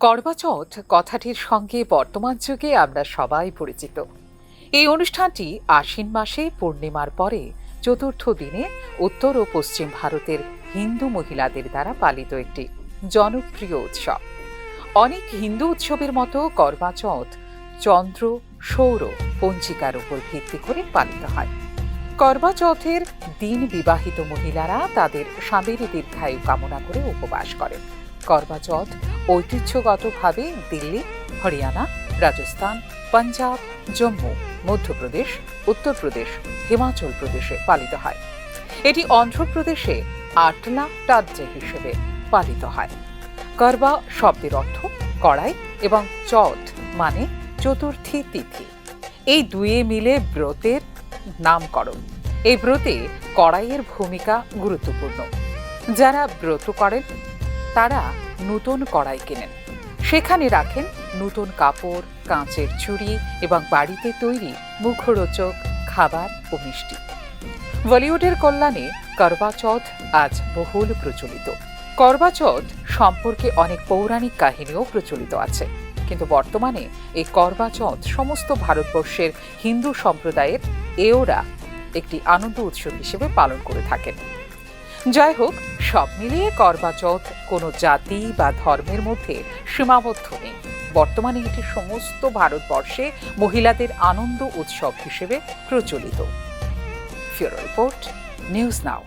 করবা চৌথ কথাটির সঙ্গে বর্তমান যুগে আমরা সবাই পরিচিত। এই অনুষ্ঠানটি আশ্বিন মাসে পূর্ণিমার পরে চতুর্থ দিনে উত্তর ও পশ্চিম ভারতের হিন্দু মহিলাদের দ্বারা পালিত একটি জনপ্রিয় উৎসব। অনেক হিন্দু উৎসবের মতো করবা চৌথ চন্দ্র সৌর পঞ্জিকার উপর ভিত্তি করে পালিত হয়। করবা চৌথের দিন বিবাহিত মহিলারা তাদের স্বামীর দীর্ঘায়ু কামনা করে উপবাস করেন। করবা চৌথ ঐতিহ্যগতভাবে দিল্লি, হরিয়ানা, রাজস্থান, পাঞ্জাব, জম্মু, মধ্যপ্রদেশ, উত্তরপ্রদেশ, হিমাচল প্রদেশে পালিত হয়। এটি অন্ধ্রপ্রদেশে আটলা টাজ্জে হিসেবে পালিত হয়। করবা শব্দের অর্থ কড়াই এবং চৌথ মানে চতুর্থী তিথি। এই দুয়ে মিলে ব্রতের নামকরণ। এই ব্রতে কড়াইয়ের ভূমিকা গুরুত্বপূর্ণ। যারা ব্রত করেন তারা নতুন কড়াই কেনেন, সেখানে রাখেন নতুন কাপড়, কাঁচের চুড়ি এবং বাড়িতে তৈরি মুখরোচক খাবার ও মিষ্টি। বলিউডের কল্যাণে করবা চৌথ আজ বহুল প্রচলিত। করবা চৌথ সম্পর্কে অনেক পৌরাণিক কাহিনীও প্রচলিত আছে, কিন্তু বর্তমানে এই করবা চৌথ সমস্ত ভারতবর্ষের হিন্দু সম্প্রদায়ের এওরা একটি আনন্দ উৎসব হিসেবে পালন করে থাকেন। যাই হোক, সব মিলিয়ে করবা চৌথ কোনো জাতি বা ধর্মের মধ্যে সীমাবদ্ধ নেই। বর্তমানে এটি সমস্ত ভারতবর্ষে মহিলাদের আনন্দ উৎসব হিসেবে প্রচলিত। ফিউরো রিপোর্ট, নিউজ নাও।